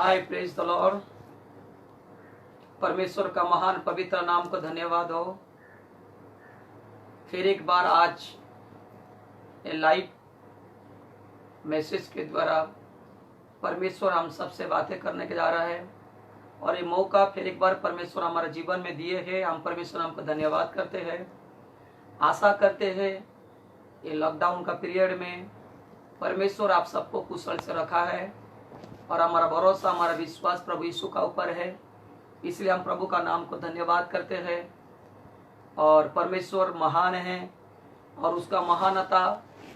Hi, praise the Lord. परमेश्वर का महान पवित्र नाम को धन्यवाद हो। फिर एक बार आज ये लाइव मैसेज के द्वारा परमेश्वर हम सबसे बातें करने के जा रहा है और ये मौका फिर एक बार परमेश्वर हमारे जीवन में दिए हैं। हम परमेश्वर नाम को धन्यवाद करते हैं। आशा करते हैं ये लॉकडाउन का पीरियड में परमेश्वर आप सबको कुशल से रखा है और हमारा भरोसा, हमारा विश्वास प्रभु यीशु का ऊपर है। इसलिए हम प्रभु का नाम को धन्यवाद करते हैं। और परमेश्वर महान है और उसका महानता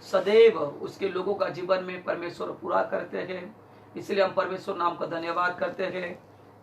सदैव उसके लोगों का जीवन में परमेश्वर पूरा करते हैं। इसलिए हम परमेश्वर नाम को धन्यवाद करते हैं।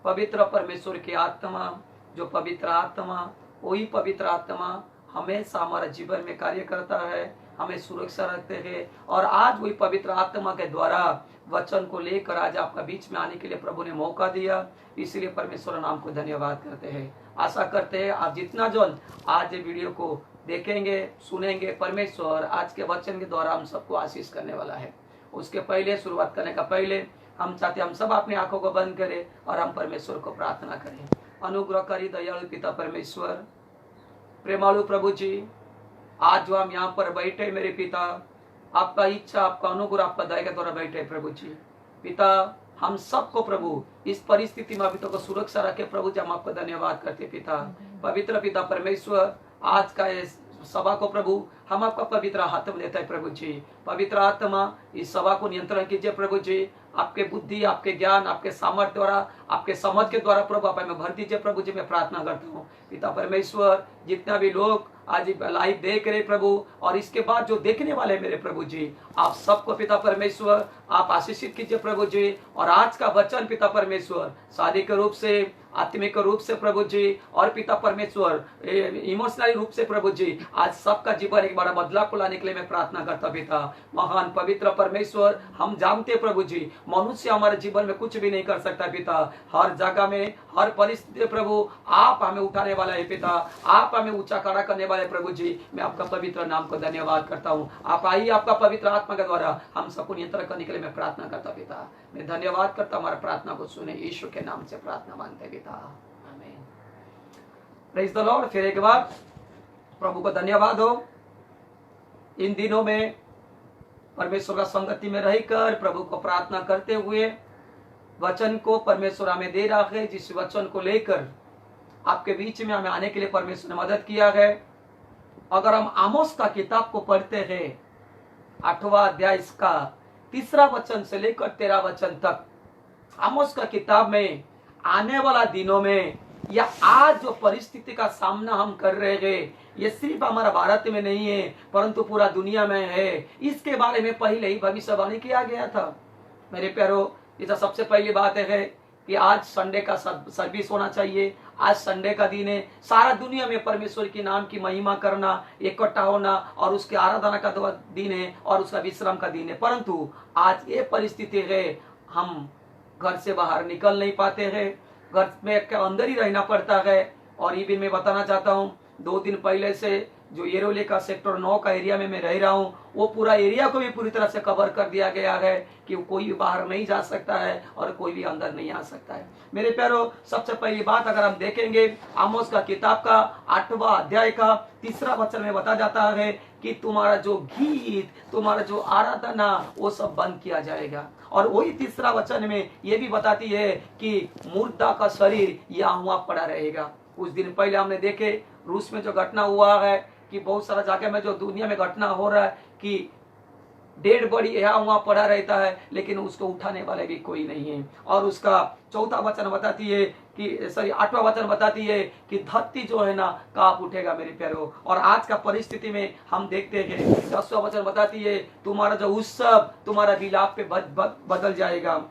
पवित्र परमेश्वर की आत्मा, जो पवित्र आत्मा, वही पवित्र आत्मा हमेशा हमारे जीवन में कार्य करता है, हमें सुरक्षा रखते हैं। और आज वही पवित्र आत्मा के द्वारा वचन को लेकर आज आपका बीच में आने के लिए प्रभु ने मौका दिया। इसलिए परमेश्वर नाम को धन्यवाद करते हैं। आशा करते हैं आप जितना जन आज ये वीडियो को देखेंगे, सुनेंगे, परमेश्वर आज के वचन के द्वारा हम सबको आशीष करने वाला है। उसके पहले, शुरुआत करने का पहले हम चाहते हम सब अपनी आंखों को बंद करें और हम परमेश्वर को प्रार्थना करें। अनुग्रहकारी दयालु पिता परमेश्वर, प्रेमालु प्रभु जी, आज जो हम यहाँ पर बैठे मेरे पिता, आपका इच्छा, आपका अनुग्रह, आपका दया के द्वारा बैठे प्रभु जी। पिता, हम सबको प्रभु इस परिस्थिति में अभी तक सुरक्षा रखे प्रभु जी, हम आपका धन्यवाद करते पिता। पवित्र पिता परमेश्वर, आज का इस सभा को प्रभु हम आपका पवित्र हाथ में लेते हैं प्रभु जी। पवित्र आत्मा इस सभा को नियंत्रण कीजिए प्रभु जी। आपके बुद्धि, आपके ज्ञान, आपके सामर्थ्य द्वारा, आपके समझ के द्वारा प्रभु आप हमें भर दीजिए प्रभु जी। मैं प्रार्थना करता हूँ पिता परमेश्वर, जितना भी लोग आज लाइव देख रहे प्रभु और इसके बाद जो देखने वाले मेरे प्रभु जी, आप सबको पिता परमेश्वर आप आशीषित कीजिए प्रभु जी। और आज का वचन पिता परमेश्वर शारीरिक रूप से, आत्मिक रूप से प्रभु जी, और पिता परमेश्वर इमोशनली रूप से प्रभु जी, आज सबका जीवन एक बड़ा बदलाव को लाने के लिए मैं प्रार्थना करता पिता। महान पवित्र परमेश्वर, हम जानते प्रभु जी मनुष्य हमारे जीवन में कुछ भी नहीं कर सकता पिता। हर जगह में, हर परिस्थिति प्रभु आप हमें उठाने वाला है पिता, आप हमें ऊंचा खड़ा करने वाले प्रभु जी। मैं आपका पवित्र नाम को धन्यवाद करता हूँ। आप आइए, आपका पवित्र आत्मा के द्वारा हम सबको नियंत्रण करने के लिए मैं प्रार्थना करता पिता। मैं धन्यवाद करता, हमारा प्रार्थना को सुने, यीशु के नाम से प्रार्थना मांगते पिता, आमीन। Praise the Lord. फिर एक बार प्रभु को धन्यवाद हो। इन दिनों में परमेश्वर का संगति में रहकर प्रभु को प्रार्थना करते हुए वचन को परमेश्वर हमें दे रहा है, जिस वचन को लेकर आपके बीच में हमें आने के लिए परमेश्वर ने मदद किया है। अगर हम आमोस का किताब को पढ़ते हैं, 8वां अध्याय इसका 3 वचन से लेकर 13 वचन तक, आमोस का किताब में आने वाला दिनों में या आज जो परिस्थिति का सामना हम कर रहे हैं, ये सिर्फ हमारा भारत में नहीं है परंतु पूरा दुनिया में है। इसके बारे में पहले ही भविष्यवाणी किया गया था मेरे प्यारो। इसका सबसे पहली बात है कि आज संडे का सर्विस होना चाहिए। आज संडे का दिन है। सारा दुनिया में परमेश्वर के नाम की महिमा करना, इकट्ठा होना और उसके आराधना का दिन है और उसका विश्राम का दिन है। परंतु आज ये परिस्थिति है, हम घर से बाहर निकल नहीं पाते हैं, घर में अंदर ही रहना पड़ता है। और ये भी मैं बताना चाहता हूँ, 2 दिन पहले से जो येरोले का सेक्टर 9 का एरिया में मैं रह रहा हूँ, वो पूरा एरिया को भी पूरी तरह से कवर कर दिया गया है कि कोई भी बाहर नहीं जा सकता है और कोई भी अंदर नहीं आ सकता है। मेरे प्यारों, सबसे पहली बात अगर हम देखेंगे, आमोस का किताब का 8वां अध्याय का 3 वचन में बता जाता है कि तुम्हारा जो गीत, तुम्हारा जो आराधना, वो सब बंद किया जाएगा। और वही 3 वचन में ये भी बताती है कि मुर्दा का शरीर यहाँ वहाँ पड़ा रहेगा। कुछ दिन पहले हमने देखे रूस में जो घटना हुआ है कि बहुत सारा जगह में जो दुनिया में घटना हो रहा है कि डेड बॉडी यहाँ वहाँ पड़ा रहता है, लेकिन उसको उठाने वाले भी कोई नहीं है। और उसका 4वां वचन बताती है कि 8वां वचन बताती है कि धरती जो है ना कांप उठेगा मेरे प्यारों। और आज का परिस्थिति में हम देखते हैं 10वां वचन बताती है तुम्हारा जो उत्सव, तुम्हारा विलाप पे बदल जाएगा।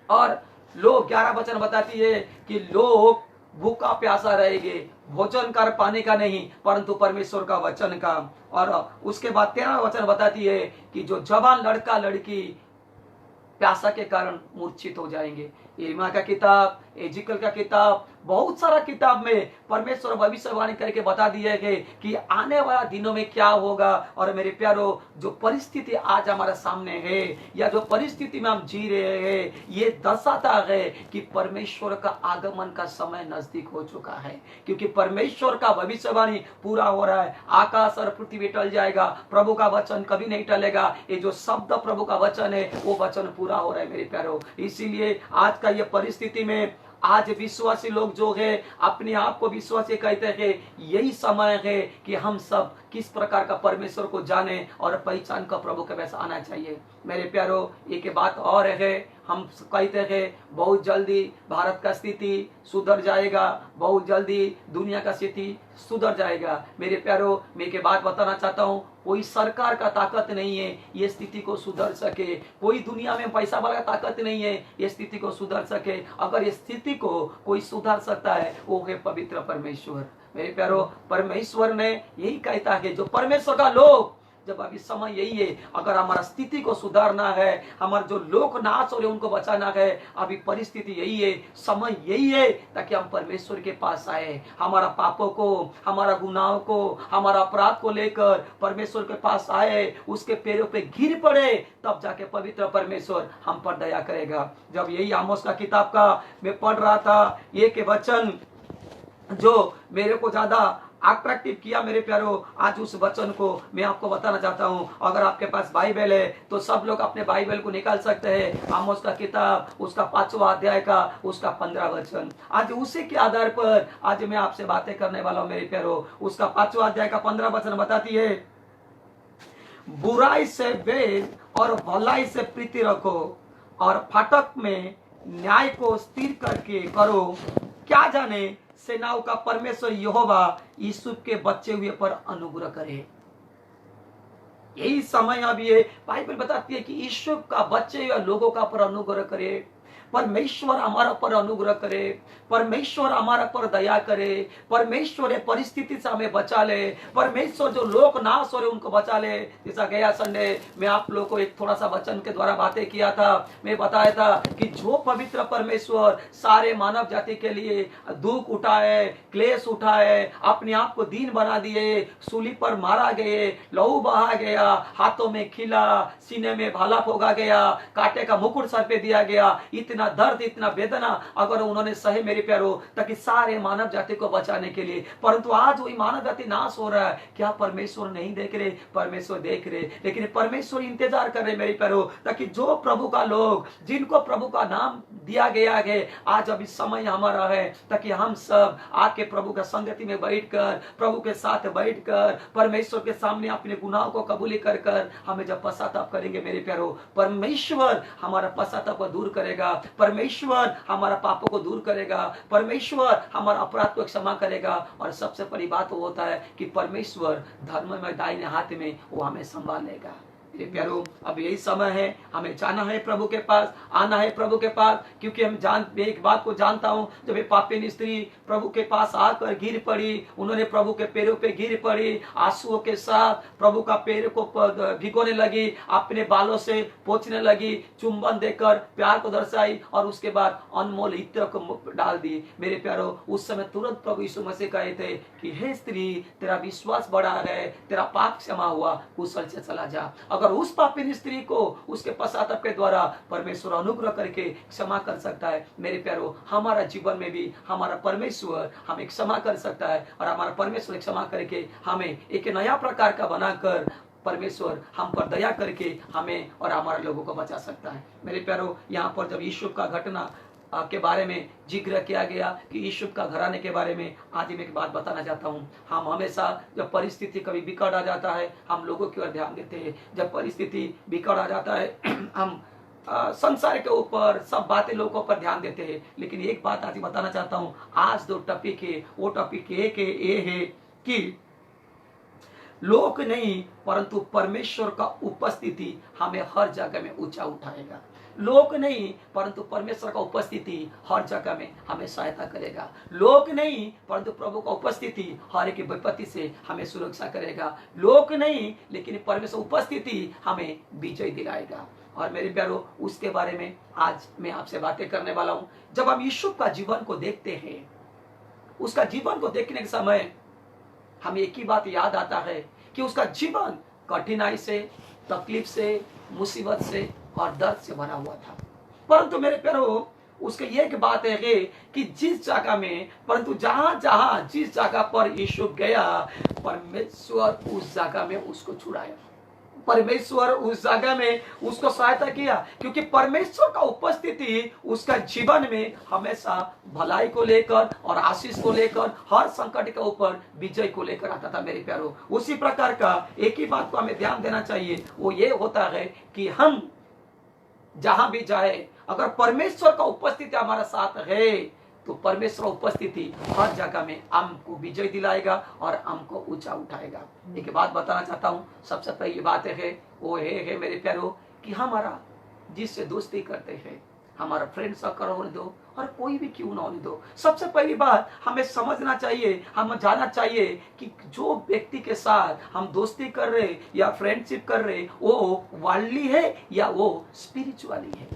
और लोग 11 वचन बताती है कि लोग भूखा प्यासा रहेंगे, भोजन कर पाने का नहीं परंतु परमेश्वर का वचन का। और उसके बाद 13वां वचन बताती है कि जो जवान लड़का लड़की प्यासा के कारण मूर्छित हो जाएंगे। यिर्मयाह का किताब, एजिकल का किताब, बहुत सारा किताब में परमेश्वर भविष्यवाणी करके बता दिए गए कि आने वाला दिनों में क्या होगा। और मेरे प्यारो, जो परिस्थिति आज हमारे सामने है या जो परिस्थिति में हम जी रहे हैं, ये दर्शाता है कि परमेश्वर का आगमन का समय नजदीक हो चुका है। क्योंकि परमेश्वर का भविष्यवाणी पूरा हो रहा है। आकाश और पृथ्वी टल जाएगा, प्रभु का वचन कभी नहीं टलेगा। ये जो शब्द प्रभु का वचन है, वो वचन पूरा हो रहा है मेरे प्यारो। इसीलिए आज का ये परिस्थिति में आज विश्वासी लोग जो है अपने आप को विश्वासी कहते हैं, यही समय है कि हम सब किस प्रकार का परमेश्वर को जाने और पहचान का प्रभु के पास आना चाहिए। मेरे प्यारो, एक बात और है, हम कहते हैं बहुत जल्दी भारत का स्थिति सुधर जाएगा, बहुत जल्दी दुनिया का स्थिति सुधर जाएगा। मेरे प्यारो, मैं एक बात बताना चाहता हूँ, कोई सरकार का ताकत नहीं है ये स्थिति को सुधर सके, कोई दुनिया में पैसा वाला का ताकत नहीं है ये स्थिति को सुधर सके। अगर ये स्थिति को कोई सुधार सकता है वो है पवित्र परमेश्वर। मेरे प्यारो, परमेश्वर ने यही कहता है, जो परमेश्वर का लोग, जब अभी समय यही है, अगर हमारा स्थिति को सुधारना है, हमारे जो लोग नाश हो रहे उनको बचाना है, अभी परिस्थिति यही है, समय यही है, ताकि हम परमेश्वर के पास आए, हमारा पापों को, हमारा गुनाहों को, हमारा अपराध को लेकर परमेश्वर के पास आए, उसके पैरों पे गिर पड़े, तब जाके पवित्र परमेश्वर हम पर दया करेगा। जब यही आमोस का किताब का मैं पढ़ रहा था, ये के वचन जो मेरे को ज्यादा अट्रैक्टिव किया मेरे प्यारो, आज उस वचन को मैं आपको बताना चाहता हूं। अगर आपके पास बाइबल है तो सब लोग अपने बाइबल को निकाल सकते हैं। आमोस का किताब, उसका 5वां अध्याय का उसका 15 वचन। आज उसी के आधार पर आज मैं आपसे बातें करने वाला हूं मेरे प्यारो। उसका 5वां अध्याय का 15 वचन बताती है, बुराई से वेद और भलाई से प्रीति रखो और फाटक में न्याय को स्थिर करके करो, क्या जाने सेनाओं का परमेश्वर यहोवा यूसुफ के बचे हुए पर अनुग्रह करे। यही समय अब ये बाइबल बताती है कि यूसुफ का बचे हुए लोगों का पर अनुग्रह करे, परमेश्वर हमारा पर अनुग्रह करे, परमेश्वर हमारा पर दया करे, परमेश्वर परिस्थिति से हमें बचा ले, परमेश्वर जो लोग नाश हो रहे उनको बचा ले। जैसा गया संडे में आप लोगों को एक थोड़ा सा वचन के द्वारा बातें किया था, मैं बताया था कि जो पवित्र परमेश्वर सारे मानव जाति के लिए दुख उठाए, क्लेश उठाए, अपने आप को दीन बना दिए, सूली पर मारा गए, लहू बहा गया, हाथों में खिला, सीने में भाला फोगा गया, कांटे का मुकुट सर पे दिया गया, इतना दर्द, इतना वेदना अगर उन्होंने सहे मेरे प्यारो, ताकि सारे मानव जाति को बचाने के लिए, परंतु आज वही मानव जाति नाश हो रहा है। क्या परमेश्वर नहीं देख रहे? परमेश्वर देख रहे, लेकिन परमेश्वर इंतजार कर रहे मेरे प्यारो, ताकि जो प्रभु का लोग, जिनको प्रभु का नाम दिया गया है, आज अभी समय हमारा है, ताकि हम सब आके प्रभु का संगति में बैठकर, प्रभु के साथ बैठकर, परमेश्वर के सामने अपने गुनाहों को कबूली कर कर हमें जब पश्चाताप करेंगे मेरे प्यारो, परमेश्वर हमारा पश्चाताप को दूर करेगा, परमेश्वर हमारा पापों को दूर करेगा, परमेश्वर हमारा अपराध को क्षमा करेगा। और सबसे बड़ी बात वो होता है कि परमेश्वर धर्म में दाहिने हाथ में वो हमें संभालेगा। मेरे प्यारो, अब यही समय है, हमें जाना है प्रभु के पास, आना है प्रभु के पास, क्योंकि मैं एक बात को जानता हूं, जब ये पापिन स्त्री प्रभु के पास आकर गिर पड़ी, उन्होंने प्रभु के पैरों पे गिर पड़ी, आंसुओं के साथ प्रभु का पैर को भिगोने लगी, अपने बालों से पोंछने लगी, चुंबन देकर प्यार को दर्शाई और उसके बाद अनमोल इत्र को डाल दी। मेरे प्यारो, उस समय तुरंत प्रभु यीशु मसीह कहे थे कि हे स्त्री, तेरा विश्वास बड़ा है, तेरा पाप क्षमा हुआ, कुशल से चला जा। अगर उस पापिन स्त्री को उसके पश्चाताप के द्वारा परमेश्वर अनुग्रह करके क्षमा कर सकता है, मेरे प्यारो, हमारा जीवन में भी हमारा परमेश्वर हमें क्षमा कर सकता है, और हमारा परमेश्वर क्षमा करके हमें एक नया प्रकार का बनाकर परमेश्वर हम पर दया करके हमें और हमारे लोगों को बचा सकता है। मेरे प्यारो, यहाँ पर जब यीशु का घटना के बारे में जिक्र किया गया कि यीशु का घराने के बारे में, आज मैं एक बात बताना चाहता हूँ। हम हमेशा जब परिस्थिति कभी बिगड़ आ जाता है, हम लोगों की ओर ध्यान देते हैं। जब परिस्थिति बिगड़ आ जाता है हम संसार के ऊपर, सब बातें लोगों पर ध्यान देते हैं। लेकिन एक बात आज बताना चाहता हूँ, आज जो टॉपिक है वो टॉपिक ये है कि लोक नहीं परंतु परमेश्वर का उपस्थिति हमें हर जगह में ऊंचा उठाएगा। लोक नहीं परंतु परमेश्वर का उपस्थिति हर जगह में हमें सहायता करेगा। लोक नहीं परंतु प्रभु का उपस्थिति हर एक विपत्ति से हमें सुरक्षा करेगा। लोक नहीं लेकिन परमेश्वर उपस्थिति हमें विजय दिलाएगा। और मेरे प्यारो, उसके बारे में आज मैं आपसे बातें करने वाला हूं। जब हम यीशु का जीवन को देखते हैं, उसका जीवन को देखने के समय हमें एक ही बात याद आता है कि उसका जीवन कठिनाई से, तकलीफ से, मुसीबत से और दर्द से भरा हुआ था। परंतु मेरे प्यारो, उसके एक बात है कि जिस जगह में, परंतु जहां जहां जिस जगह पर यीशु गया, परमेश्वर उस जगह में उसको छुड़ाया। परमेश्वर उस जगह में उसको सहायता किया, क्योंकि परमेश्वर का उपस्थिति उसका जीवन में हमेशा भलाई को लेकर और आशीष को लेकर, हर संकट के ऊपर विजय को लेकर आता था। मेरे प्यारो, उसी प्रकार का एक ही बात को हमें ध्यान देना चाहिए, वो ये होता है कि हम जहां भी जाए, अगर परमेश्वर का उपस्थिति हमारा साथ है तो परमेश्वर उपस्थिति हर जगह में हमको विजय दिलाएगा और हमको ऊंचा उठाएगा। एक बात बताना चाहता हूं, सबसे पहली बात है वो है मेरे प्यारो कि हमारा जिससे दोस्ती करते हैं, हमारा फ्रेंड सर्कल होने दो और कोई भी क्यों ना होने दो, सबसे पहली बात हमें समझना चाहिए, हमें जानना चाहिए कि जो व्यक्ति के साथ हम दोस्ती कर रहे या फ्रेंडशिप कर रहे, वो वर्ल्डली है या वो स्पिरिचुअली है।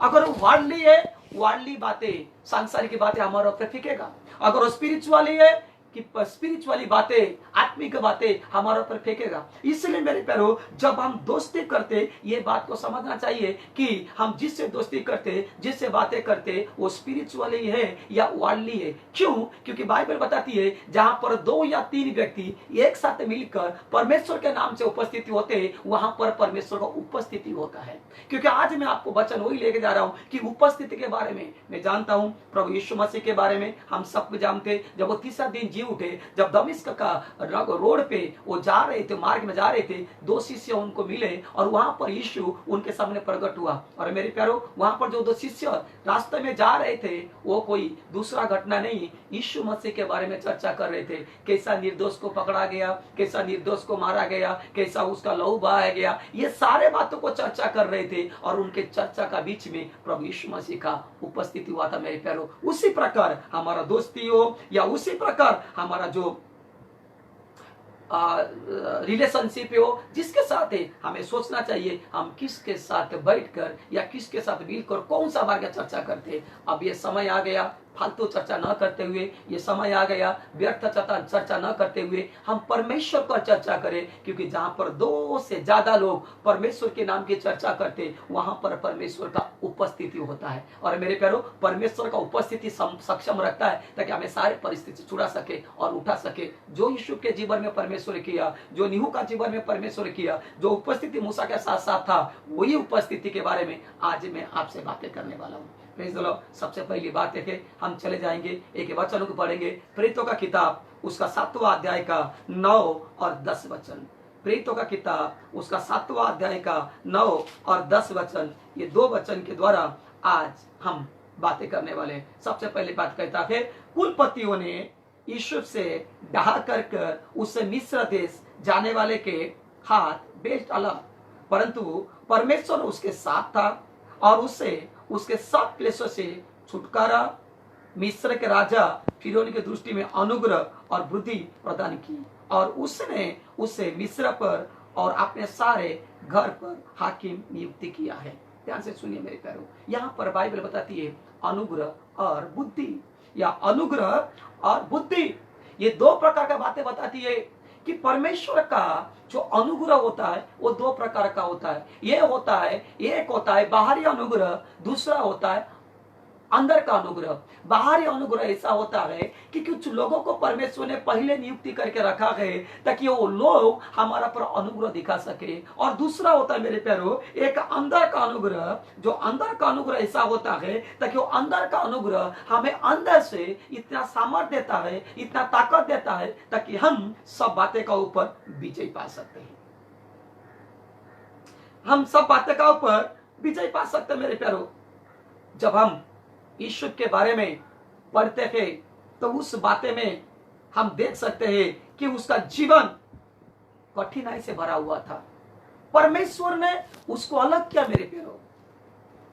अगर वो वर्ल्डली है, वर्ल्डली बातें, सांसारिक बातें हमारे ऊपर फेंकेगा। अगर वो स्पिरिचुअली है कि स्पिरिचुअली बातें, आत्मिक बातें हमारे ऊपर फेंकेगा। इसलिए मेरे प्यारो, जब हम दोस्ती करते, ये बात को समझना चाहिए कि हम जिससे दोस्ती करते, जिससे बातें करते, वो स्पिरिचुअली है या वर्ल्डली है। क्यों? क्योंकि बाइबल बताती है जहां पर 2 या 3 व्यक्ति एक साथ मिलकर परमेश्वर के नाम से उपस्थिति होते, वहां पर परमेश्वर का उपस्थिति होता है। क्योंकि आज मैं आपको वचन वही लेके जा रहा हूं कि उपस्थिति के बारे में मैं जानता हूं, प्रभु यीशु मसीह के बारे में हम सब जानते। जब वो तीसरा दिन उठे, जब दमिश्क का रोड पे वो जा रहे थे, मार्ग में जा रहे थे, 2 शिष्य उनको मिले और वहां पर यीशु उनके सामने प्रकट हुआ। और मेरे प्यारो, वहां पर जो 2 शिष्य रास्ते में जा रहे थे, वो कोई दूसरा घटना नहीं, यीशु मसीह के बारे में चर्चा कर रहे थे। कैसा निर्दोष को पकड़ा गया, कैसा निर्दोष को मारा गया, कैसा उसका लहू बहाया गया, ये सारे बातों को चर्चा कर रहे थे। और उनके चर्चा का बीच में प्रभु यीशु मसीह का उपस्थिति हुआ था। मेरे प्यारो, उसी प्रकार हमारा दोस्ती हो या उसी प्रकार हमारा जो रिलेशनशिप हो, जिसके साथ है, हमें सोचना चाहिए हम किसके साथ बैठकर या किसके साथ मिलकर कौन सा मार्ग चर्चा करते। अब ये समय आ गया फालतू चर्चा न करते हुए, ये समय आ गया व्यर्थ चर्चा न करते हुए हम परमेश्वर पर चर्चा करें। क्योंकि जहां पर 2 से ज्यादा लोग परमेश्वर के नाम की चर्चा करते, वहां पर परमेश्वर का उपस्थिति होता है। और मेरे प्यारो, परमेश्वर का उपस्थिति सक्षम रखता है ताकि हमें सारी परिस्थिति छुड़ा सके और उठा सके। जो यीशु के जीवन में परमेश्वर किया, जो नीहू का जीवन में परमेश्वर किया, जो उपस्थिति मूसा के साथ साथ था, वही उपस्थिति के बारे में आज मैं आपसे बातें करने वाला हूँ। Praise the Lord. सबसे पहली बात है हम चले जाएंगे, एक वचन को पढ़ेंगे, प्रेरितों का किताब उसका 7वां अध्याय का 9 और 10 वचन। प्रेरितों का किताब उसका 7वां अध्याय का 9 और 10 वचन, ये 2 वचन के द्वारा आज हम बातें करने वाले। सबसे पहली बात कहता है, कुलपतियों ने यूसुफ से डहा कर उससे मिस्र देश जाने वाले के हाथ बेच डाला, परंतु परमेश्वर उसके साथ था और उससे उसके सब क्लेशों से छुटकारा, मिस्र के राजा फिरौन की दृष्टि में अनुग्रह और वृद्धि प्रदान की और उसने उसे मिस्र पर और अपने सारे घर पर हाकिम नियुक्ति किया है। ध्यान से सुनिए मेरे प्यारो, यहाँ पर बाइबल बताती है अनुग्रह और बुद्धि, या अनुग्रह और बुद्धि, ये 2 प्रकार का बातें बताती है कि परमेश्वर का जो अनुग्रह होता है वो 2 प्रकार का होता है। ये होता है, एक होता है बाहरी अनुग्रह, दूसरा होता है अंदर का अनुग्रह। बाहरी अनुग्रह ऐसा होता है कि कुछ लोगों को परमेश्वर ने पहले नियुक्ति करके रखा है ताकि वो लोग हमारा पर अनुग्रह दिखा सके। और दूसरा होता है मेरे प्यारो एक अंदर का अनुग्रह, जो अंदर का अनुग्रह ऐसा होता है ताकि वो अंदर का अनुग्रह हमें अंदर से इतना सामर्थ्य देता है, इतना ताकत देता है ताकि हम सब बातें का ऊपर विजय पा सकते हैं। हम सब बातें का ऊपर विजय पा सकते हैं मेरे प्यारो। जब हम यीशु के बारे में पढ़ते हैं तो उस बातें में हम देख सकते हैं कि उसका जीवन कठिनाई से भरा हुआ था। परमेश्वर ने उसको अलग किया मेरे प्यारो,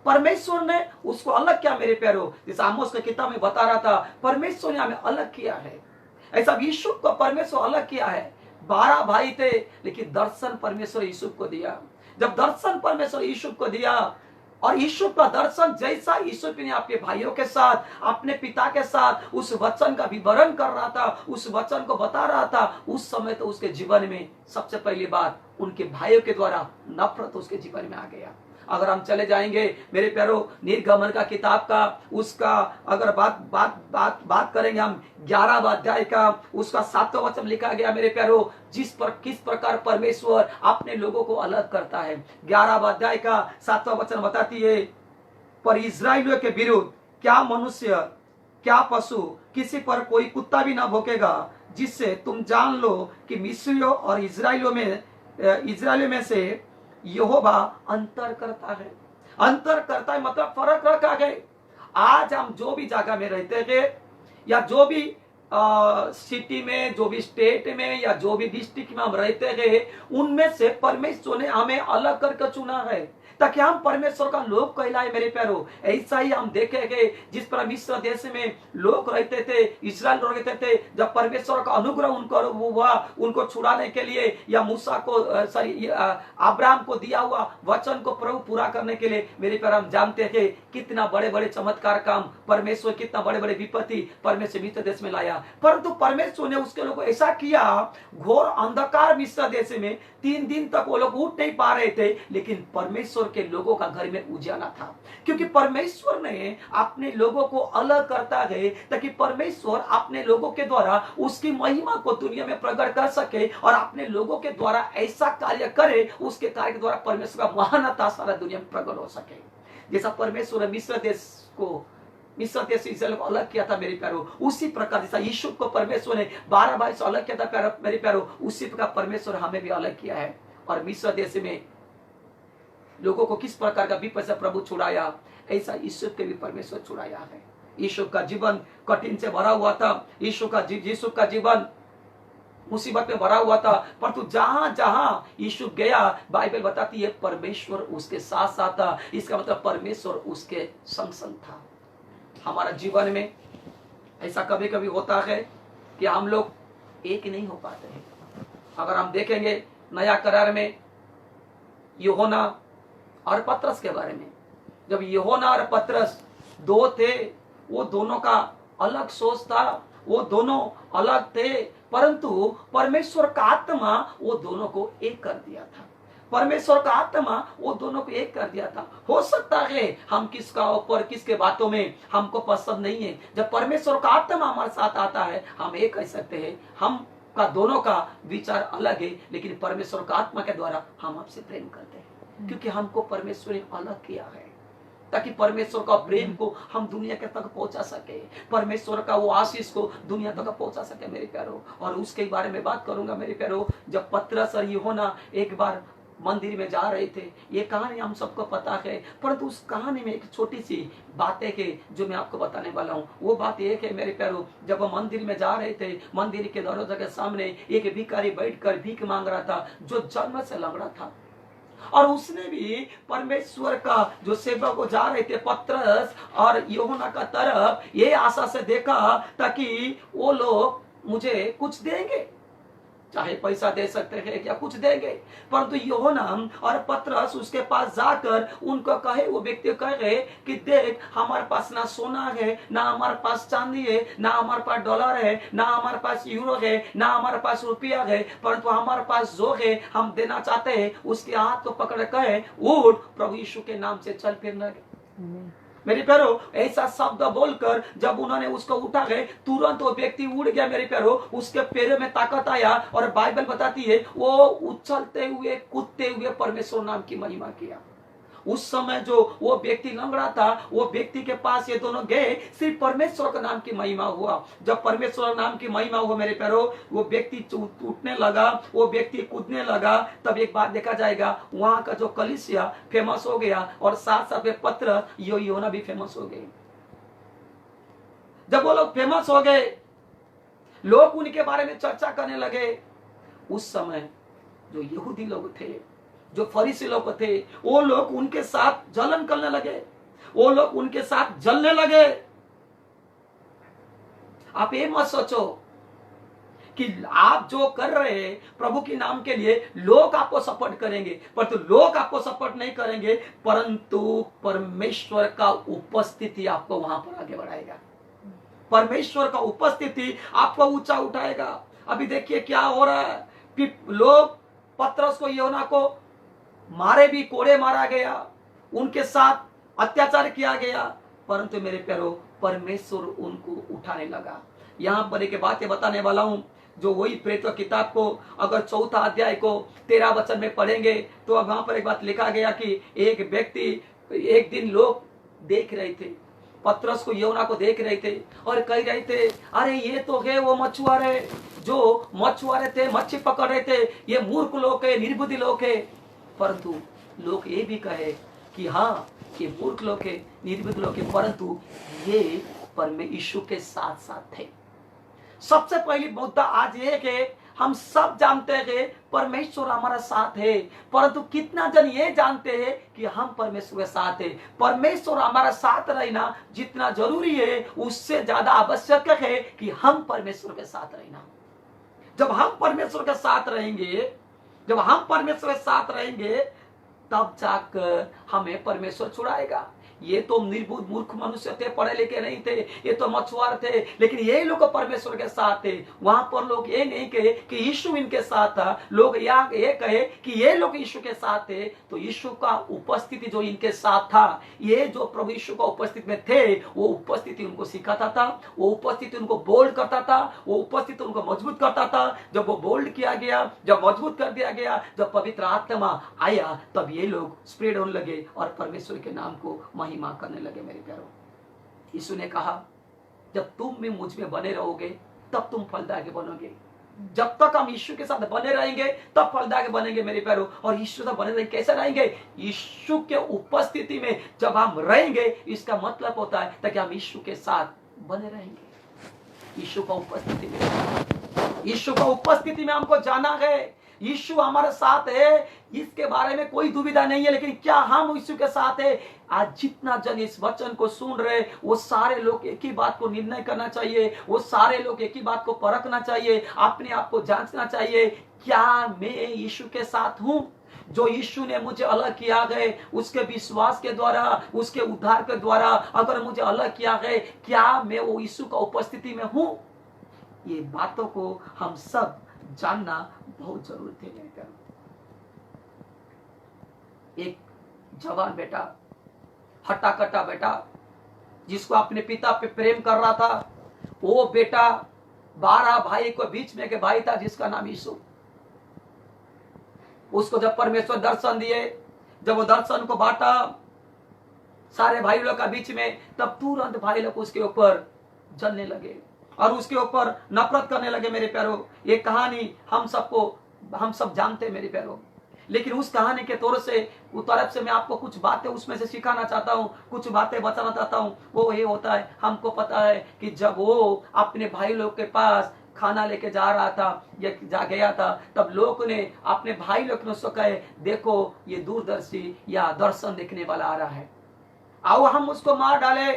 परमेश्वर ने उसको अलग किया मेरे प्यारो। जैसे आमोस की किताब में बता रहा था, परमेश्वर ने हमें अलग किया है। ऐसा यीशु को परमेश्वर अलग किया है। 12 भाई थे लेकिन दर्शन परमेश्वर यीशु को दिया। जब दर्शन परमेश्वर यीशु को दिया और यीशु का दर्शन जैसा यीशु ने आपके भाइयों के साथ, अपने पिता के साथ उस वचन का विवरण कर रहा था, उस वचन को बता रहा था, उस समय तो उसके जीवन में सबसे पहली बात उनके भाइयों के द्वारा नफरत उसके जीवन में आ गया। अगर हम चले जाएंगे मेरे प्यारो निर्गमन का किताब का, उसका अगर बात करेंगे हम 11 अध्याय का, उसका 7वां वचन लिखा गया मेरे प्यारो, किस प्रकार परमेश्वर अपने लोगों को अलग करता है। 11 अध्याय का 7वां वचन बताती है, पर इस्राएलियों के विरुद्ध क्या मनुष्य क्या पशु किसी पर कोई कुत्ता भी ना भौंकेगा, जिससे तुम जान लो कि मिस्रियों और इस्राएलियों में से यहोवा अंतर करता है। अंतर करता है मतलब फर्क रखा है। आज हम जो भी जगह में रहते हैं या जो भी सिटी में, जो भी स्टेट में या जो भी डिस्ट्रिक्ट में हम रहते हैं, उनमें से परमेश्वर ने हमें अलग करके चुना है ताकि हम परमेश्वर का लोग कहलाए मेरे प्यारो। ऐसा ही हम देखेंगे जिस पर मिस्र देश में लोग रहते थे, इस्राएल रहते थे, जब परमेश्वर का अनुग्रह उनको हुआ, उनको छुड़ाने के लिए या मूसा को अब्राहम को दिया हुआ वचन को प्रभु पूरा करने के लिए मेरे प्यारो, हम जानते थे कितना बड़े बड़े चमत्कार काम परमेश्वर, कितना बड़े बड़े विपत्ति परमेश्वर मिस्र देश में लाया। परंतु परमेश्वर ने उसके लोगों को ऐसा किया, घोर अंधकार मिस्र देश में 3 दिन तक वो लोग उठ नहीं पा रहे थे, लेकिन परमेश्वर के लोगों का घर में उजाला था, क्योंकि परमेश्वर ने अपने लोगों को अलग करता है ताकि परमेश्वर अपने लोगों के द्वारा उसकी महिमा को दुनिया में प्रकट कर सके और अपने लोगों के द्वारा ऐसा कार्य करे, उसके कार्य के द्वारा परमेश्वर का महानता सारा दुनिया में प्रकट हो सके। जैसा परमेश्वर ने मिस्र देश से इस्राएल को अलग किया था मेरे प्यारो, उसी प्रकार जैसा यीशु को परमेश्वर ने 12 भाई से अलग किया था मेरे प्यारो, उसी प्रकार परमेश्वर हमें भी अलग किया है। और मिस्र देश में लोगों को किस प्रकार का विपद से प्रभु छुड़ाया, ऐसा यीशु के भी परमेश्वर छुड़ाया है। यीशु का जीवन कठिन से भरा हुआ था, यीशु का जीवन मुसीबत में भरा हुआ था, परंतु जहां जहां यीशु गया बाइबल बताती है परमेश्वर उसके साथ साथ था। इसका मतलब परमेश्वर उसके संग संग था। हमारा जीवन में ऐसा कभी कभी होता है कि हम लोग एक नहीं हो पाते हैं। अगर हम देखेंगे नया करार में यूहन्ना और पतरस के बारे में, जब यूहन्ना और पतरस 2 थे, वो दोनों का अलग सोच था, वो दोनों अलग थे, परंतु परमेश्वर का आत्मा वो दोनों को एक कर दिया था। परमेश्वर का आत्मा वो दोनों को एक कर दिया था। हो सकता है हम किसका ऊपर किसके बातों में हमको पसंद नहीं है, जब परमेश्वर का आत्मा हमारे साथ आता है हम एक कह सकते हैं, हम का दोनों का विचार अलग है, लेकिन परमेश्वर का आत्मा के द्वारा हम आपसे प्रेम करते हैं, क्योंकि हमको परमेश्वर ने अलग किया है ताकि परमेश्वर का प्रेम को हम दुनिया के तक पहुंचा सके, परमेश्वर का वो आशीष को दुनिया तक पहुंचा सके मेरे प्यारो। और उसके बारे में बात करूंगा मेरे प्यारो। जब पतरस और यूहन्ना एक बार मंदिर में जा रहे थे, ये कहानी हम सबको पता है, परंतु उस कहानी में एक छोटी सी बातें है जो मैं आपको बताने वाला हूँ। वो बात एक है मेरे प्यारो, जब वो मंदिर में जा रहे थे, मंदिर के दरवाजे के सामने एक भिखारी बैठकर भीख मांग रहा था जो जन्म से लंगड़ा था, और उसने भी परमेश्वर का जो सेवक को जा रहे थे पतरस और यूहन्ना का तरफ ये आशा से देखा ताकि वो लोग मुझे कुछ देंगे, चाहे पैसा दे सकते हैं या कुछ देंगे। परंतु यूहन्ना और पतरस उसके पास जाकर उनको कहे, वो व्यक्ति कहे कि देख हमारे पास ना सोना है, ना हमारे पास चांदी है, ना हमारे पास डॉलर है, ना हमारे पास यूरो है, ना हमारे पास रुपया है, परंतु हमारे पास जो है हम देना चाहते हैं। उसके हाथ को पकड़ कहे उठ, प्रभु यीशु के नाम से चल फिर लगे। मेरे प्यारो, ऐसा शब्द बोलकर जब उन्होंने उसको उठा गए, तुरंत वो व्यक्ति उड़ गया मेरे प्यारो, उसके पैरों में ताकत आया, और बाइबल बताती है वो उछलते हुए कूदते हुए परमेश्वर नाम की महिमा किया। उस समय जो वो व्यक्ति लंगड़ा था, वो व्यक्ति के पास ये दोनों गए, सिर्फ परमेश्वर का नाम की महिमा हुआ। जब परमेश्वर नाम की महिमा हुआ मेरे प्यारो, वो व्यक्ति उठने लगा, वो व्यक्ति कूदने लगा, तब एक बात देखा जाएगा, वहां का जो कलीसिया फेमस हो गया और साथ साथ में पत्र यूहन्ना भी फेमस हो गए। जब वो लोग फेमस हो गए, लोग उनके बारे में चर्चा करने लगे। उस समय जो यहूदी लोग थे, जो फरीसी लोग थे, वो लोग उनके साथ जलन करने लगे, वो लोग उनके साथ जलने लगे। आप ये मत सोचो कि आप जो कर रहे हैं प्रभु के नाम के लिए, लोग आपको सपोर्ट करेंगे, परंतु लोग आपको सपोर्ट नहीं करेंगे, परंतु परमेश्वर का उपस्थिति आपको वहां पर आगे बढ़ाएगा। परमेश्वर का उपस्थिति आपको ऊंचा उठाएगा। अभी देखिए क्या हो रहा है कि लोग पतरस को, योना को मारे भी, कोड़े मारा गया, उनके साथ अत्याचार किया गया, परंतु मेरे प्यारो परमेश्वर उनको उठाने लगा। यहां पर एक बात बताने वाला हूं, जो वही प्रेरितों किताब को अगर 4 अध्याय को 13 वचन में पढ़ेंगे तो अब वहां पर एक बात लिखा गया कि एक व्यक्ति, एक दिन लोग देख रहे थे, पतरस को, योना को देख रहे थे और कह रहे थे, अरे ये तो है वो मछुआरे, जो मछुआरे थे, मच्छी पकड़ रहे थे, ये मूर्ख लोग है, निर्बुद्धि लोग है। परंतु लोग ये भी कहे कि हाँ, ये मूर्ख लोग है, निर्बुद्ध लोग है, परंतु ये परमेश्वर यीशु के साथ साथ थे। सबसे पहली मुद्दा आज ये कि हम सब जानते हैं परमेश्वर हमारा साथ है, परंतु कितना जन ये जानते हैं कि हम परमेश्वर के साथ है। परमेश्वर हमारा साथ रहना जितना जरूरी है, उससे ज्यादा आवश्यक है कि हम परमेश्वर के साथ रहना। जब हम परमेश्वर के साथ रहेंगे, जब हम परमेश्वर के साथ रहेंगे, तब जाकर हमें परमेश्वर छुड़ाएगा। ये तो निर्बुद्ध मूर्ख मनुष्य थे, पढ़े लिखे नहीं थे, ये तो मछुआर थे, लेकिन ये लोग परमेश्वर के साथ थे। वहां पर लोग ये नहीं कहे कि यीशु इनके साथ था, लोग ये कहे कि ये लोग यीशु के साथ थे। तो यीशु का उपस्थिति जो इनके साथ था, ये जो प्रभु यीशु का उपस्थिति में थे, वो उपस्थिति उनको सिखाता था, वो उपस्थिति उनको बोल्ड करता था, वो उपस्थिति उनको मजबूत करता था। जब वो बोल्ड किया गया, जब मजबूत कर दिया गया, जब पवित्र आत्मा आया, तब ये लोग स्प्रेड होने लगे और परमेश्वर के नाम को महिमा करने लगे। मेरे प्यारो, यीशु ने कहा, जब तुम भी मुझ में बने रहोगे तब तुम फलदायक बनोगे। जब तक हम यीशु के साथ बने रहेंगे तब फलदायक बनेंगे मेरे प्यारो। और यीशु से बने रहेंगे, कैसे रहेंगे? यीशु के उपस्थिति में जब हम रहेंगे, इसका मतलब होता है ताकि हम यीशु के साथ बने रहेंगे। यीशु का उपस्थिति में, यीशु का उपस्थिति में हमको जाना है। यीशु हमारे साथ है, इसके बारे में कोई दुविधा नहीं है। लेकिन क्या हम यीशु के साथ है? आज जितना जन इस वचन को सुन रहे, वो सारे लोग एक ही बात को निर्णय करना चाहिए, वो सारे लोग एक ही बात को परखना चाहिए, अपने आप को जांचना चाहिए, क्या मैं यीशु के साथ हूं? जो यीशु ने मुझे अलग किया है, उसके विश्वास के द्वारा, उसके उद्धार के द्वारा अगर मुझे अलग किया है, क्या मैं वो यीशु का उपस्थिति में हूं? ये बातों को हम सब जानना बहुत जरूरी है। एक जवान बेटा, हट्टा कट्टा बेटा, जिसको अपने पिता पे प्रेम कर रहा था, वो बेटा 12 भाई को बीच में के भाई था जिसका नाम यीशु। उसको जब परमेश्वर दर्शन दिए, जब वो दर्शन को बांटा सारे भाई लोग का बीच में, तब तुरंत भाई लोग उसके ऊपर जलने लगे और उसके ऊपर नफरत करने लगे। मेरे प्यारो, ये कहानी हम सब जानते हैं मेरे प्यारो। लेकिन उस कहानी के तौर से, उस तरफ से मैं आपको कुछ बातें उसमें से सिखाना चाहता हूँ, कुछ बातें बताना चाहता हूँ। वो ये होता है, हमको पता है कि जब वो अपने भाई लोग के पास खाना लेके जा रहा था या जा गया था, तब लोग ने, अपने भाई लोग ने उसको कहे, देखो ये दूरदर्शी या दर्शन देखने वाला आ रहा है, आओ हम उसको मार डाले।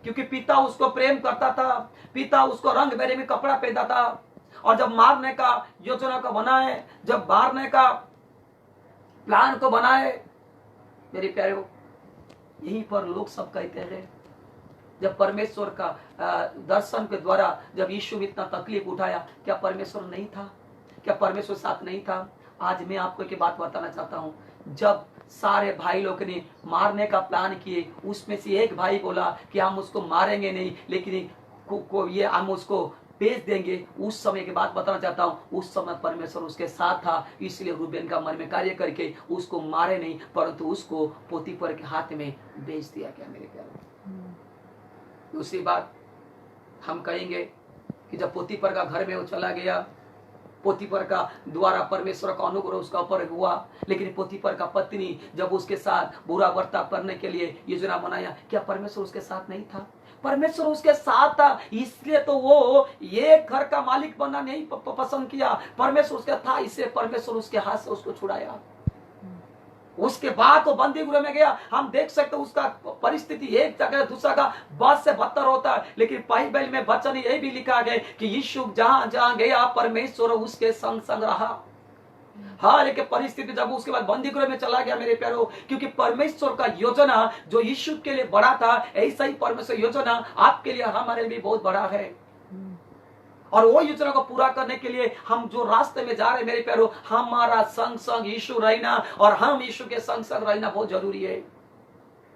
क्योंकि पिता उसको प्रेम करता था, पिता उसको रंग बेरंगी में कपड़ा पहनता था। और जब मारने का योजना को बनाए, जब मारने का प्लान को बनाए, मेरे प्यारे, यहीं पर लोग सब कहते हैं, जब परमेश्वर का दर्शन के द्वारा जब यीशु इतना तकलीफ उठाया, क्या परमेश्वर नहीं था? क्या परमेश्वर साथ नहीं था? आज मैं आपको एक बात बताना चाहता हूं, जब सारे भाई लोग ने मारने का प्लान किए, उसमें से एक भाई बोला कि हम उसको मारेंगे नहीं, लेकिन ये हम उसको बेच देंगे। उस समय की बात बताना चाहता हूं, उस समय परमेश्वर उसके साथ था, इसलिए रूबेन का मन में कार्य करके उसको मारे नहीं, परंतु उसको पोतीफर के हाथ में बेच दिया गया। मेरे प्यारे, दूसरी बात हम कहेंगे कि जब पोतीफर का घर में वो चला गया, पोतीफर का द्वारा परमेश्वर का अनुग्रह उसका ऊपर हुआ, लेकिन पोतीफर का पत्नी जब उसके साथ बुरा बर्ताव करने के लिए योजना बनाया, क्या परमेश्वर उसके साथ नहीं था? परमेश्वर उसके साथ था, इसलिए तो वो ये घर का मालिक बनना नहीं पसंद किया। परमेश्वर उसका था, इसलिए परमेश्वर उसके हाथ से उसको छुड़ाया। उसके बाद वो बंदी गृह में गया। हम देख सकते हैं उसका परिस्थिति एक जगह दूसरा का बद से बदतर होता है, लेकिन बाइबल में वचन ये भी लिखा गया कि यीशु जहां जहां गया परमेश्वर उसके संग संग रहा। हाँ, लेकिन परिस्थिति जब उसके बाद बंदी गृह में चला गया मेरे प्यारो, क्योंकि परमेश्वर का योजना जो यीशु के लिए बड़ा था, ऐसा ही परमेश्वर योजना आपके लिए हमारे लिए भी बहुत बड़ा है। और वो योजना को पूरा करने के लिए हम जो रास्ते में जा रहे हैं मेरे प्यारो, हमारा संग संग यीशु रहना और हम यीशु के संग संग रहना बहुत जरूरी है।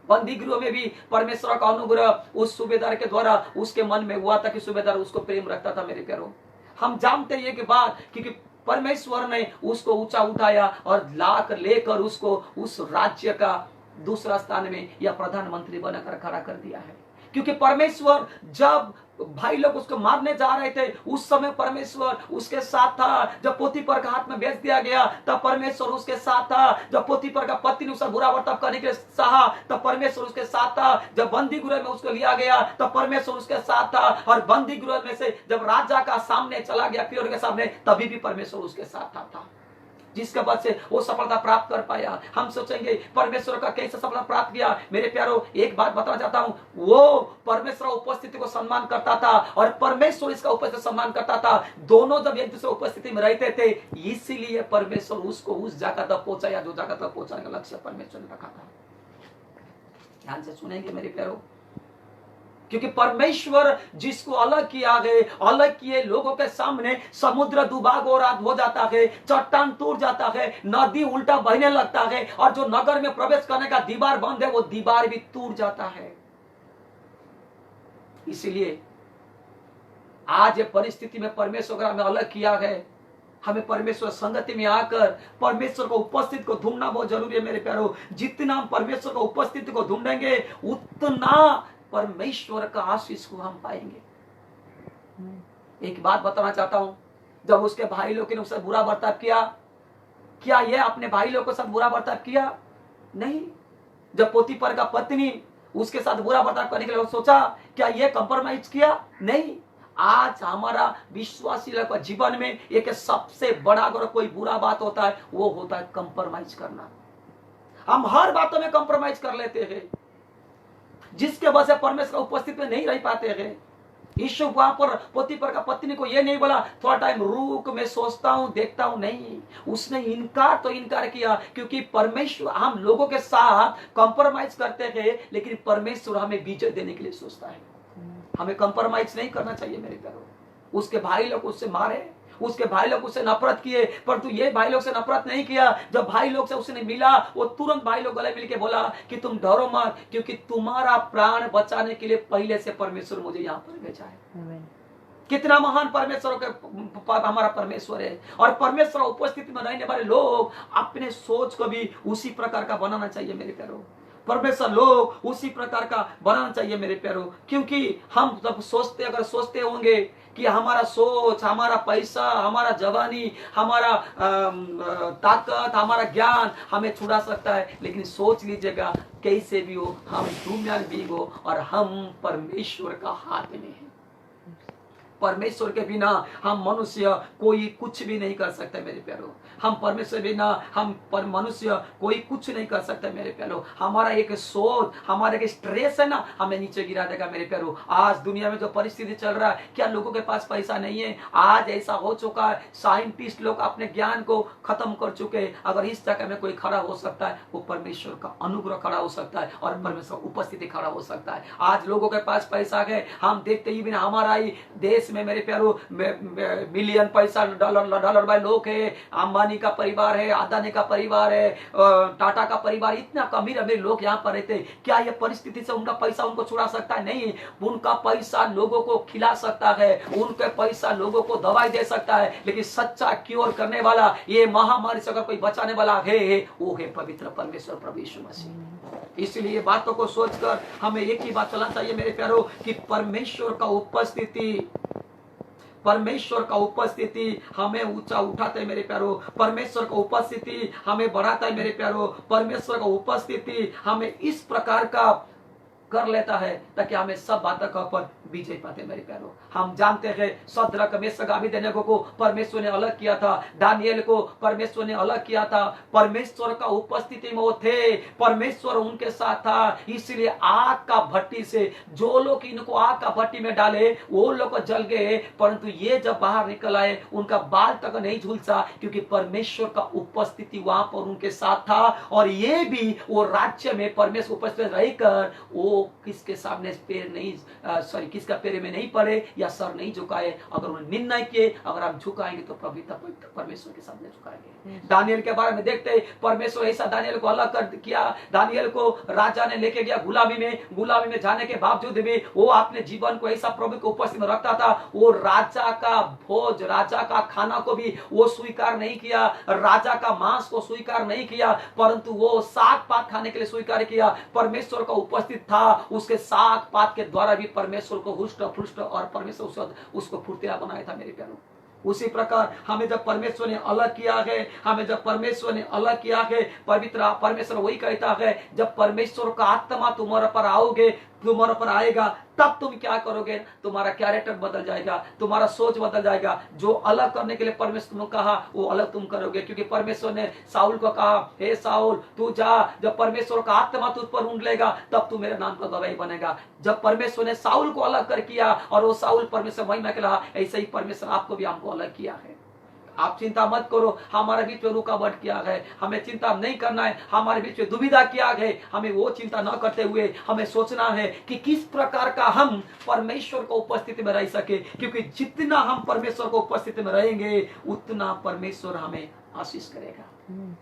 बंदी गृह में भी परमेश्वर का अनुग्रह उस सूबेदार के द्वारा उसके मन में हुआ था कि सूबेदार उसको प्रेम रखता था मेरे प्यारो। हम जानते हैं कि बात, क्योंकि परमेश्वर ने उसको ऊंचा उठाया और लाकर लेकर उसको उस राज्य का दूसरा स्थान में या प्रधानमंत्री बनाकर खड़ा कर दिया है। क्योंकि परमेश्वर जब भाई लोग उसको मारने जा रहे थे उस समय परमेश्वर उसके साथ था। जब पोतीफर का हाथ में बेच दिया गया तब परमेश्वर उसके साथ था। जब पोतीफर का पत्नी ने उसका बुरा बर्ताव करने के लिए चाहा तब परमेश्वर उसके साथ था। जब बंदी गृह में उसको लिया गया तब परमेश्वर उसके साथ था। और बंदी गृह में से जब राजा का सामने चला गया, फिर के सामने, तभी भी परमेश्वर उसके साथ था, जिसके वजह से वो सफलता प्राप्त कर पाया। हम सोचेंगे परमेश्वर का कैसे सफलता प्राप्त किया। मेरे प्यारो, एक बात बताना चाहता हूं, वो परमेश्वर उपस्थिति को सम्मान करता था और परमेश्वर इसका उपस्थिति सम्मान करता था। दोनों जब एक दूसरे उपस्थिति में रहते थे, इसीलिए परमेश्वर उसको उस जगह तक पहुंचाया जो जगह तक पहुंचाने का लक्ष्य परमेश्वर ने रखा था। ध्यान से सुनेंगे मेरे प्यारो, क्योंकि परमेश्वर जिसको अलग किया गया, अलग किए लोगों के सामने समुद्र दुबाग और हो जाता है, चट्टान टूट जाता है, नदी उल्टा बहने लगता है और जो नगर में प्रवेश करने का दीवार बंद है वो दीवार भी टूट जाता है। इसलिए आज ये परिस्थिति में परमेश्वर का हमें अलग किया है। हमें परमेश्वर संगति में आकर परमेश्वर को उपस्थिति को ढूंढना बहुत जरूरी है मेरे प्यारो। जितना हम परमेश्वर को उपस्थिति को ढूंढेंगे उतना परमेश्वर का आशीष को हम पाएंगे। एक बात बताना चाहता हूं, जब उसके भाई लोग ने उससे बुरा बर्ताव किया, क्या यह अपने भाई लोग के साथ बुरा बर्ताव किया? नहीं। जब पोतीफर का पत्नी उसके साथ बुरा बर्ताव करने के लिए सोचा, क्या यह कंप्रोमाइज किया? नहीं। आज हमारा विश्वासी लोग का जीवन में एक सबसे बड़ा अगर कोई बुरा बात होता है वो होता है कंप्रोमाइज करना। हम हर बातों में कंप्रोमाइज कर लेते हैं, जिसके वजह से परमेश्वर उपस्थिति में नहीं रह पाते हैं। यीशु वहां पर पोतीफर का पत्नी को यह नहीं बोला थोड़ा टाइम रुक, मैं सोचता हूं देखता हूं, नहीं। उसने इनकार किया, क्योंकि परमेश्वर, हम लोगों के साथ कंप्रोमाइज करते हैं लेकिन परमेश्वर हमें विजय देने के लिए सोचता है। हमें कंप्रोमाइज नहीं करना चाहिए मेरे प्यारो। उसके भाई लोग उससे मारे, उसके भाई लोग उससे नफरत किए, परंतु ये भाई लोग से नफरत नहीं किया। जब भाई लोग से उसने मिला, वो तुरंत भाई लोग गले मिल के बोला कि तुम डरो मत, क्योंकि तुम्हारा प्राण बचाने के लिए पहले से परमेश्वर मुझे यहाँ पर भेजा है। कितना महान परमेश्वर हमारा परमेश्वर है। और परमेश्वर उपस्थिति में रहने वाले लोग अपने सोच को भी उसी प्रकार का बनाना चाहिए मेरे प्यारो। परमेश्वर लोग उसी प्रकार का बनाना चाहिए मेरे प्यारो, क्योंकि हम जब अगर सोचते होंगे कि हमारा सोच, हमारा पैसा, हमारा जवानी, हमारा ताकत, हमारा ज्ञान हमें छुड़ा सकता है, लेकिन सोच लीजिएगा कैसे भी हो हम दुनिया में हो और हम परमेश्वर का हाथ में है। परमेश्वर के बिना हम मनुष्य कोई कुछ भी नहीं कर सकते मेरे प्यारो। हम परमेश्वर बिना हम पर मनुष्य कोई कुछ नहीं कर सकते मेरे प्यारो। हमारा एक सोच, हमारा एक स्ट्रेस है ना, हमें नीचे गिरा देगा मेरे प्यारो। आज दुनिया में जो परिस्थिति चल रहा है, क्या लोगों के पास पैसा नहीं है? आज ऐसा हो चुका है, साइंटिस्ट लोग अपने ज्ञान को खत्म कर चुके हैं। अगर इस जगह में कोई खड़ा हो सकता है वो परमेश्वर का अनुग्रह खड़ा हो सकता है और परमेश्वर उपस्थिति खड़ा हो सकता है। आज लोगों के पास पैसा है, हम देखते ही बिना हमारा ही देश में मेरे प्यारो मिलियन पैसा डॉलर वाले लोग है, अंबानी का परिवार है, अदानी का परिवार है, टाटा का परिवार, इतना अमीर अमीर लोग यहाँ पर रहते। क्या ये परिस्थिति से उनका पैसा उनको छुड़ा सकता है? नहीं। उनका पैसा लोगों को खिला सकता है, उनका पैसा लोगों को दवाई दे सकता है, लेकिन सच्चा क्योर करने वाला, ये महामारी से अगर कोई बचाने वाला है वो है पवित्र परमेश्वर प्रभु यीशु मसीह। इसलिए बातों को सोचकर हमें एक ही बात चलना चाहिए मेरे प्यारो कि परमेश्वर का उपस्थिति हमें ऊंचा उठाते है मेरे प्यारो। परमेश्वर का उपस्थिति हमें बढ़ाता है मेरे प्यारो। परमेश्वर का उपस्थिति हमें इस प्रकार का कर लेता है ताकि हमें सब बातों का ऊपर विजय पाते। मेरे प्यारों, हम जानते हैं सद्रक मेशक अबेदनगो को परमेश्वर ने अलग किया था, दानियल को परमेश्वर ने अलग किया था। परमेश्वर का उपस्थिति में वो थे, परमेश्वर उनके साथ था, इसलिए आग का भट्टी से जो लोग इनको आग का भट्टी में डाले वो लोग जल गए, परंतु ये जब बाहर निकल आए उनका बाल तक नहीं झुलसा, क्योंकि परमेश्वर का उपस्थिति वहां पर उनके साथ था। और ये भी वो राज्य में परमेश्वर उपस्थित रहकर वो किसके सामने पैर नहीं किसका पैर में नहीं पड़े या सर नहीं झुकाए। अगर उन्होंने निर्णय किए, अगर हम झुकाएंगे तो पवित्र परमेश्वर के सामने झुकाएंगे। दानियल के बारे में देखते हैं, परमेश्वर ऐसा दानियल को अलग कर किया। दानियल को राजा ने लेके गया गुलामी में जाने के बावजूद भी वो अपने जीवन को ऐसा प्रभु के उपस्थिति में रखता था। वो राजा का भोज, राजा का खाना को भी वो स्वीकार नहीं किया, राजा का मांस को स्वीकार नहीं किया, परंतु वो साग पात खाने के लिए स्वीकार किया। परमेश्वर का उपस्थित था, उसके साग पात के द्वारा भी परमेश्वर को हुष्ट पुष्ट और परमेश्वर उसको फुर्तीला बनाया था। मेरे प्यारों, उसी प्रकार हमें जब परमेश्वर ने अलग किया है, पवित्र परमेश्वर वही कहता है, जब परमेश्वर का आत्मा तुम्हारे पर आएगा तब तुम क्या करोगे, तुम्हारा कैरेक्टर बदल जाएगा, तुम्हारा सोच बदल जाएगा। जो अलग करने के लिए परमेश्वर ने कहा वो अलग तुम करोगे, क्योंकि परमेश्वर ने साउल को कहा, हे साउल तू जा, जब परमेश्वर का आत्मा तुझ पर उंडलेगा तब तू मेरे नाम का गवाही बनेगा। जब परमेश्वर ने साउल को अलग कर किया और वो साउल परमेश्वर वही में कहा, ऐसे ही परमेश्वर आपको भी हमको अलग किया है। आप चिंता मत करो, हमारे बीच में रुकावट किया है, हमें चिंता नहीं करना है। हमारे बीच में दुविधा किया है, हमें वो चिंता न करते हुए हमें सोचना है कि किस प्रकार का हम परमेश्वर को उपस्थिति में रह सके, क्योंकि जितना हम परमेश्वर को उपस्थिति में रहेंगे उतना परमेश्वर हमें आशीष करेगा।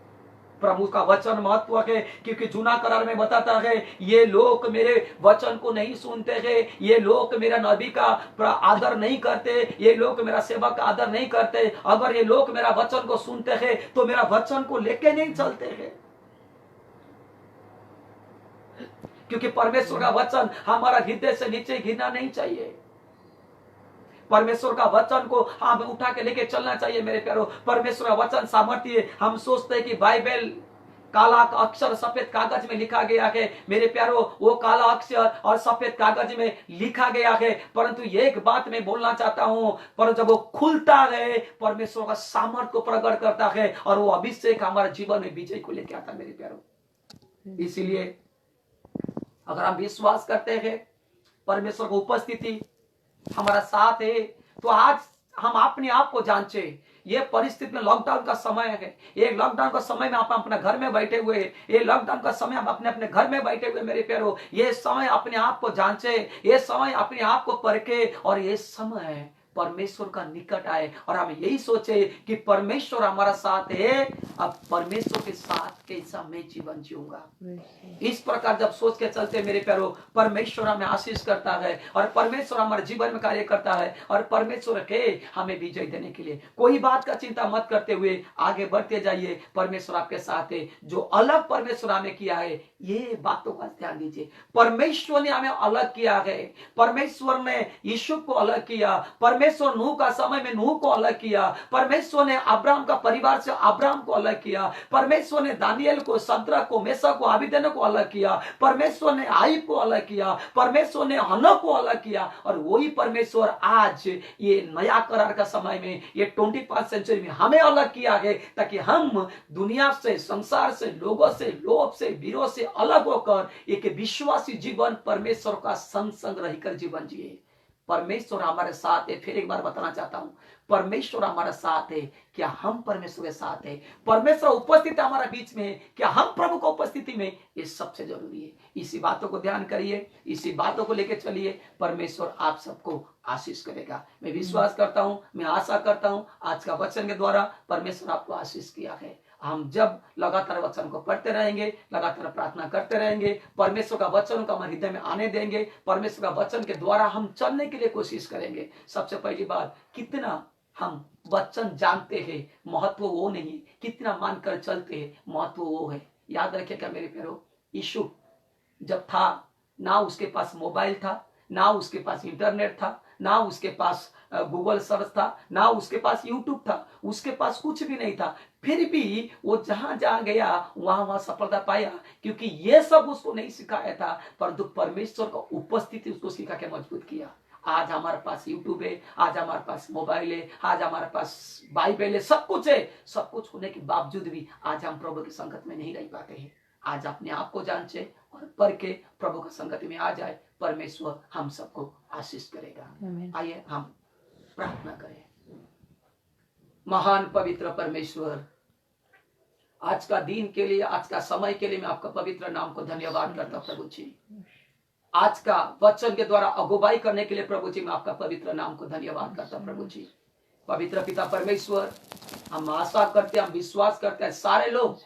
प्रभु का वचन महत्व है, क्योंकि जूना करार में बताता है, ये लोग मेरे वचन को नहीं सुनते हैं, ये लोग मेरा नबी का आदर नहीं करते, ये लोग मेरा सेवक का आदर नहीं करते। अगर ये लोग मेरा वचन को सुनते हैं तो मेरा वचन को लेके नहीं चलते हैं, क्योंकि परमेश्वर का वचन हमारा हृदय से नीचे गिरना नहीं चाहिए। परमेश्वर का वचन को हमें उठा के लेके चलना चाहिए। मेरे प्यारों, परमेश्वर का वचन सामर्थ्य है। हम सोचते हैं कि बाइबल काला अक्षर सफेद कागज में लिखा गया है। मेरे प्यारों, वो काला अक्षर और सफेद कागज में लिखा गया है, परंतु एक बात मैं बोलना चाहता हूं, पर जब वो खुलता है परमेश्वर का सामर्थ्य को प्रकट करता है और वो अभिषेक हमारे जीवन में विजय को लेके आता है। मेरे प्यारों, इसीलिए अगर हम विश्वास करते हैं परमेश्वर की उपस्थिति हमारा साथ है, तो आज हम अपने आप को जांचे। ये परिस्थिति में लॉकडाउन का समय है, ये लॉकडाउन का समय में आप अपने घर में बैठे हुए हैं, ये लॉकडाउन का समय आप अपने अपने घर में बैठे हुए। मेरे प्यारों, ये समय अपने आप को जांचे, ये समय अपने आप को परखे, और ये समय परमेश्वर का निकट आए और हम यही सोचे कि परमेश्वर हमारा साथ है, अब परमेश्वर के साथ कैसा मैं जीवन जीऊंगा। इस प्रकार जब सोच के चलते मेरे प्यारों, परमेश्वर हमें आशीष करता है और परमेश्वर हमारे जीवन में कार्य करता है, और परमेश्वर है हमें विजय देने के लिए। कोई बात का चिंता मत करते हुए आगे बढ़ते जाइए, परमेश्वर आपके साथ है। जो अलग परमेश्वर हमें किया है, ये बातों का ध्यान दीजिए। परमेश्वर ने हमें अलग किया है, परमेश्वर ने यीशु को अलग किया, परमेश्वर नूह का समय में नूह को अलग किया, परमेश्वर ने अब्राहम का परिवार से अब्राहम को अलग किया, परमेश्वर ने दानियल को, सद्रक को, मेशक को, अबेदनगो को अलग किया, परमेश्वर ने आयब को अलग किया, परमेश्वर ने हनोक को अलग किया, और वही परमेश्वर आज ये नया करार का समय में, ये 21वीं सेंचुरी में हमें अलग किया है, ताकि हम दुनिया से, संसार से, लोगों से, लोभ से, वीरों से अलग होकर एक विश्वासी जीवन परमेश्वर का संग संग रहकर जीवन जिए। परमेश्वर हमारे साथ है। फिर एक बार बताना चाहता हूं, परमेश्वर हमारे साथ है। क्या हम परमेश्वर के साथ है? परमेश्वर उपस्थित हमारे बीच में है, क्या हम प्रभु को उपस्थिति में? ये सबसे जरूरी है। इसी बातों को ध्यान करिए, इसी बातों को लेकर चलिए। परमेश्वर आप सबको आशीष करेगा। मैं विश्वास करता हूं, मैं आशा करता हूं आज का वचन के द्वारा परमेश्वर आपको आशीष किया है। हम जब लगातार वचन को पढ़ते रहेंगे, लगातार प्रार्थना करते रहेंगे, परमेश्वर का वचन को हमारे हृदय में आने देंगे, परमेश्वर का वचन के द्वारा हम चलने के लिए कोशिश करेंगे। सबसे पहली बात, कितना हम वचन जानते हैं महत्व वो नहीं, कितना मानकर चलते हैं महत्व वो है। याद रखिएगा मेरे प्यारों, यीशु जब था, ना उसके पास मोबाइल था, ना उसके पास इंटरनेट था, ना उसके पास गूगल सर्च था, ना उसके पास यूट्यूब था, उसके पास कुछ भी नहीं था, फिर भी वो जहां जहां गया वहां वहां सफलता पाया, क्योंकि ये सब उसको नहीं सिखाया था, परंतु परमेश्वर का उपस्थिति उसको सिखा के मजबूत किया। आज हमारे पास यूट्यूब है, आज हमारे पास मोबाइल है, आज हमारे पास बाइबल है, सब कुछ है। सब कुछ होने के बावजूद भी आज हम प्रभु की संगत में नहीं रह पाते हैं। आज अपने आप को जांचे और पढ़ के प्रभु की संगत में आ जाए, परमेश्वर हम सबको आशीष करेगा। आइए हम प्रार्थना करें। महान पवित्र परमेश्वर, आज का दिन के लिए, आज का समय के लिए मैं आपका पवित्र नाम को धन्यवाद करता हूं प्रभु जी। आज का वचन के द्वारा अगुवाई करने के लिए प्रभु जी मैं आपका पवित्र नाम को धन्यवाद करता हूं प्रभु जी। पवित्र पिता परमेश्वर, हम आशा करते हैं, हम विश्वास करते हैं सारे लोग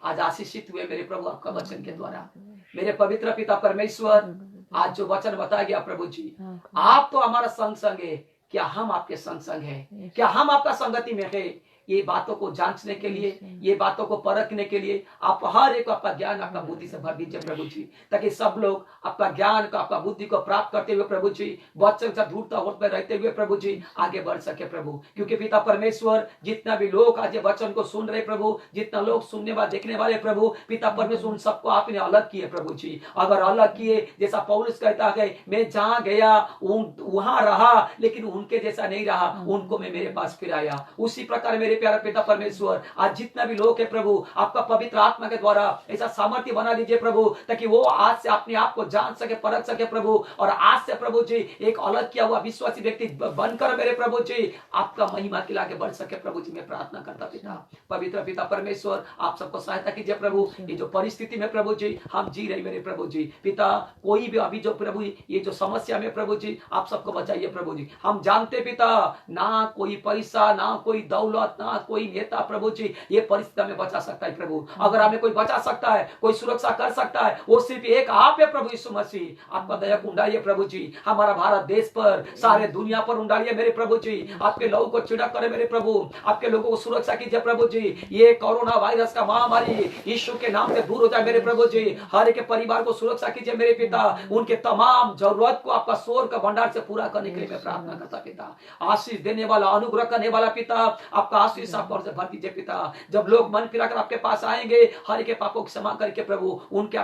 आज आशीषित हुए मेरे प्रभु आपका वचन के द्वारा। मेरे पवित्र पिता परमेश्वर, आज जो वचन बताया गया प्रभु जी, आप तो हमारा संग संग है, क्या हम आपके संग संग है? क्या हम आपका संगति में है? ये बातों को जांचने के लिए, ये बातों को परखने के लिए आप हर एक आपका ज्ञान, आपका बुद्धि से भर दीजिए प्रभु जी, ताकि सब लोग आपका ज्ञान को, आपका बुद्धि को प्राप्त करते हुए प्रभु जी, वचन से ढूंढता में रहते हुए प्रभु जी आगे बढ़ सके प्रभु। क्योंकि पिता परमेश्वर, जितना भी लोग आज वचन को सुन रहे प्रभु, जितना लोग सुनने वाले देखने वाले प्रभु, पिता परमेश्वर उन सबको आपने अलग किए प्रभु जी। अगर अलग किए, जैसा पौलुस कहता है, मैं जहां गया वहां रहा, लेकिन उनके जैसा नहीं रहा, उनको मैं मेरे पास फिर आया। उसी प्रकार मेरे प्यारा पिता परमेश्वर, आज जितना भी लोग है प्रभु, आपका पवित्र आत्मा के द्वारा ऐसा सामर्थ्य बना दीजिए प्रभु, ताकि वो आज से अपने आप को जान सके, परख सके प्रभु, और आज से प्रभु जी एक अलग किया हुआ विश्वासी व्यक्ति बनकर मेरे प्रभु जी आपका महिमा के आगे बढ़ सके प्रभु जी। मैं प्रार्थना करता पिता, पवित्र पिता परमेश्वर, आप सबको सहायता कीजिए प्रभु। ये जो परिस्थिति में प्रभु जी हम जी रहे मेरे प्रभु जी, पिता कोई भी अभी जो प्रभु ये जो समस्या में प्रभु जी आप सबको बचाइए प्रभु जी। हम जानते पिता, ना कोई पैसा, ना कोई दौलत, ना कोई नेता प्रभु जी ये परिस्थिति में बचा सकता है प्रभु। अगर हमें कोई बचा सकता है, कोई सुरक्षा कर सकता है, वो सिर्फ एक आप है प्रभु यीशु मसीह। आपका दया उंडालिए प्रभु जी, हमारा भारत देश पर, सारे दुनिया पर उंडालिए मेरे प्रभु जी। आपके लोगों को छिड़क करे मेरे प्रभु, आपके लोगों को सुरक्षा कीजिए प्रभु जी। ये कोरोना वायरस का महामारी यीशु के नाम से दूर हो जाए मेरे प्रभु जी। हर एक परिवार को सुरक्षा कीजिए मेरे पिता, उनके तमाम जरूरत को आपका स्वर का भंडार से पूरा करने के लिए मैं प्रार्थना करता पिता। आशीष देने वाला, अनुग्रह करने वाला पिता, आपका आशीष आप और से भर दीजिए पिता। जब लोग मन फिराकर आपके पास आएंगे, हर एक पापों की क्षमा करके प्रभु उनको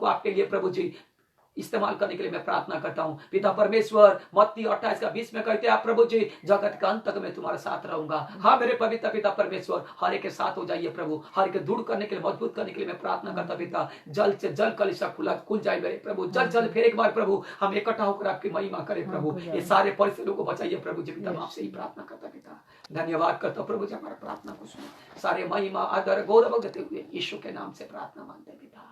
आपके लिए प्रभु जी इस्तेमाल करने के लिए मैं प्रार्थना करता हूं पिता परमेश्वर। मत्ती 28:20 में कहते हैं आप प्रभु जी, जगत का अंत तक मैं तुम्हारे साथ रहूंगा। हाँ मेरे पवित्र पिता परमेश्वर, हर एक के साथ हो जाइए प्रभु, हर एक दूर करने के लिए, मजबूत करने के लिए मैं प्रार्थना करता पिता। जल्द से जल्द कलीसिया खुल जाए मेरे प्रभु, जल्द फिर एक बार प्रभु हम इकट्ठा होकर आपकी महिमा करें प्रभु। ये सारे परिस्थितियों को बचाइए प्रभु जी। पिता आपसे ही प्रार्थना करता पिता, धन्यवाद करता हूं प्रभु जी, हमारा प्रार्थना को सुनो। सारे महिमा आदर गौरव देते हुए यीशु के नाम से प्रार्थना मांगते पिता।